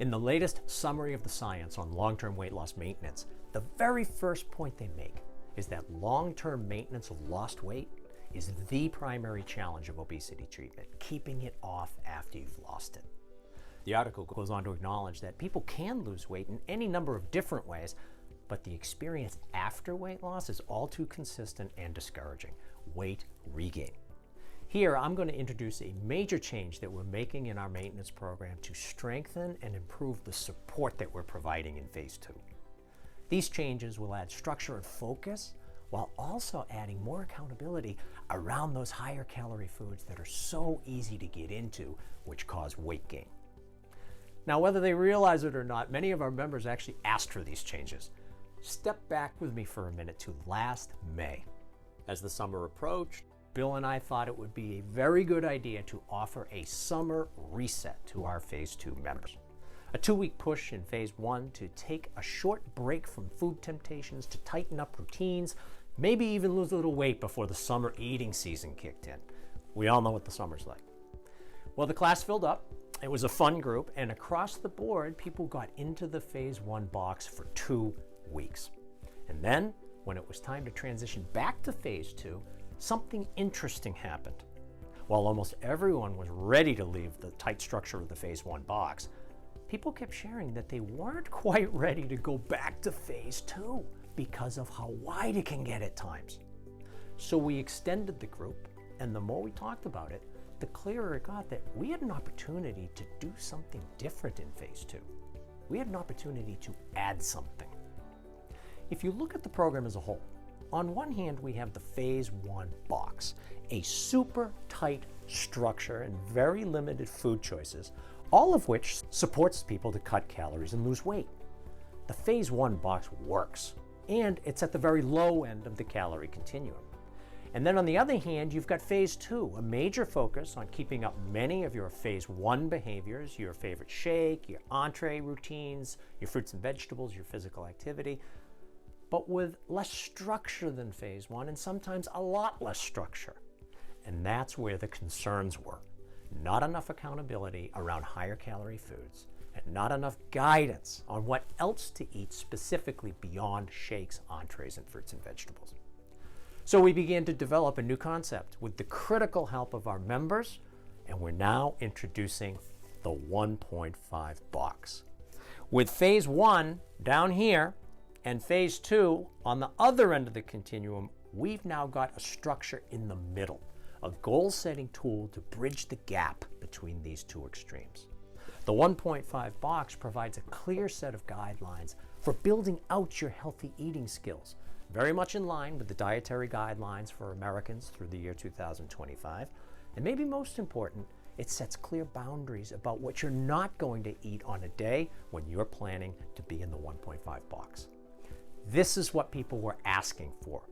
In the latest summary of the science on long-term weight loss maintenance, the very first point they make is that long-term maintenance of lost weight is the primary challenge of obesity treatment, keeping it off after you've lost it. The article goes on to acknowledge that people can lose weight in any number of different ways, but the experience after weight loss is all too consistent and discouraging: weight regain. Here, I'm going to introduce a major change that we're making in our maintenance program to strengthen and improve the support that we're providing in Phase 2. These changes will add structure and focus while also adding more accountability around those higher calorie foods that are so easy to get into, which cause weight gain. Now, whether they realize it or not, many of our members actually asked for these changes. Step back with me for a minute to last May. As the summer approached, Bill and I thought it would be a very good idea to offer a summer reset to our Phase 2 members. A 2-week push in Phase 1 to take a short break from food temptations, to tighten up routines, maybe even lose a little weight before the summer eating season kicked in. We all know what the summer's like. Well, the class filled up. It was a fun group, and across the board, people got into the Phase 1 box for 2 weeks. And then, when it was time to transition back to Phase 2, something interesting happened. While almost everyone was ready to leave the tight structure of the Phase 1 box, people kept sharing that they weren't quite ready to go back to Phase 2 because of how wide it can get at times. So we extended the group, and the more we talked about it, the clearer it got that we had an opportunity to do something different in Phase 2. We had an opportunity to add something. If you look at the program as a whole, on one hand, we have the Phase 1 box, a super tight structure and very limited food choices, all of which supports people to cut calories and lose weight. The Phase 1 box works, and it's at the very low end of the calorie continuum. And then on the other hand, you've got Phase 2, a major focus on keeping up many of your Phase 1 behaviors, your favorite shake, your entree routines, your fruits and vegetables, your physical activity, but with less structure than Phase 1, and sometimes a lot less structure. And that's where the concerns were. Not enough accountability around higher calorie foods, and not enough guidance on what else to eat specifically beyond shakes, entrees, and fruits and vegetables. So we began to develop a new concept with the critical help of our members, and we're now introducing the 1.5 box. With Phase 1 down here, and Phase 2 on the other end of the continuum, we've now got a structure in the middle, a goal-setting tool to bridge the gap between these two extremes. The 1.5 box provides a clear set of guidelines for building out your healthy eating skills, very much in line with the dietary guidelines for Americans through the year 2025. And maybe most important, it sets clear boundaries about what you're not going to eat on a day when you're planning to be in the 1.5 box. This is what people were asking for.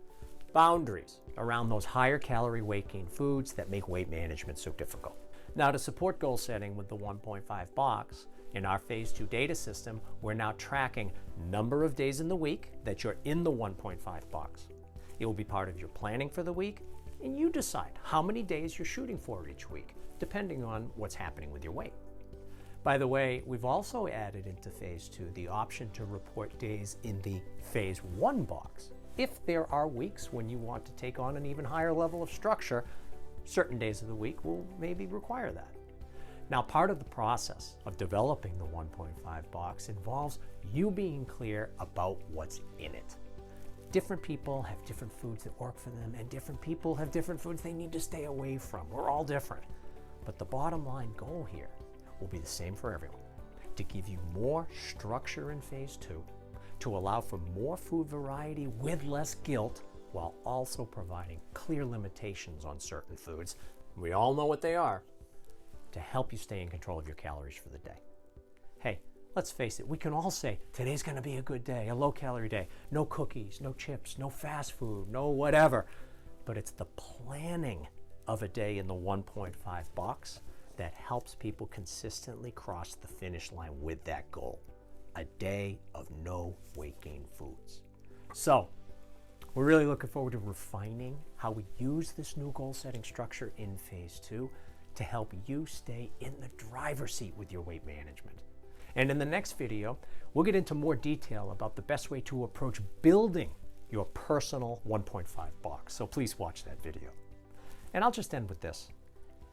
Boundaries around those higher calorie weight gain foods that make weight management so difficult. Now, to support goal setting with the 1.5 box, in our Phase 2 data system, we're now tracking number of days in the week that you're in the 1.5 box. It will be part of your planning for the week, and you decide how many days you're shooting for each week, depending on what's happening with your weight. By the way, we've also added into Phase 2 the option to report days in the Phase 1 box. If there are weeks when you want to take on an even higher level of structure, certain days of the week will maybe require that. Now, part of the process of developing the 1.5 box involves you being clear about what's in it. Different people have different foods that work for them, and different people have different foods they need to stay away from. We're all different. But the bottom line goal here will be the same for everyone: to give you more structure in Phase 2, to allow for more food variety with less guilt, while also providing clear limitations on certain foods. We all know what they are, to help you stay in control of your calories for the day. Hey, let's face it, we can all say, today's gonna be a good day, a low-calorie day. No cookies, no chips, no fast food, no whatever. But it's the planning of a day in the 1.5 box that helps people consistently cross the finish line with that goal. A day of no weight gain foods. So, we're really looking forward to refining how we use this new goal-setting structure in Phase 2 to help you stay in the driver's seat with your weight management. And in the next video, we'll get into more detail about the best way to approach building your personal 1.5 box. So please watch that video. And I'll just end with this.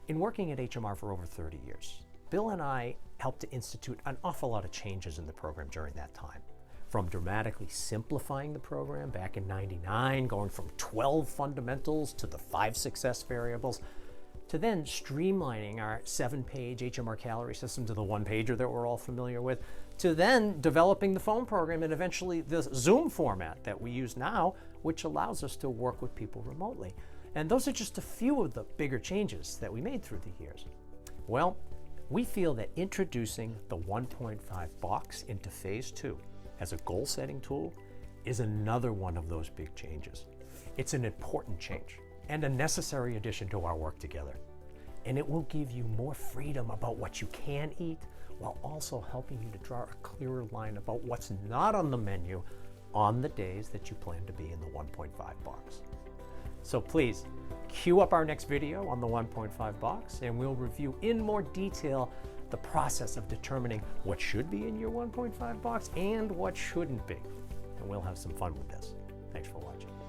In working at HMR for over 30 years, Bill and I helped to institute an awful lot of changes in the program during that time. From dramatically simplifying the program back in '99, going from 12 fundamentals to the 5 success variables, to then streamlining our 7-page HMR calorie system to the 1-pager that we're all familiar with, to then developing the phone program and eventually the Zoom format that we use now, which allows us to work with people remotely. And those are just a few of the bigger changes that we made through the years. Well, we feel that introducing the 1.5 box into phase 2 as a goal-setting tool is another one of those big changes. It's an important change and a necessary addition to our work together. And it will give you more freedom about what you can eat, while also helping you to draw a clearer line about what's not on the menu on the days that you plan to be in the 1.5 box. So please, queue up our next video on the 1.5 box, and we'll review in more detail the process of determining what should be in your 1.5 box and what shouldn't be. And we'll have some fun with this. Thanks for watching.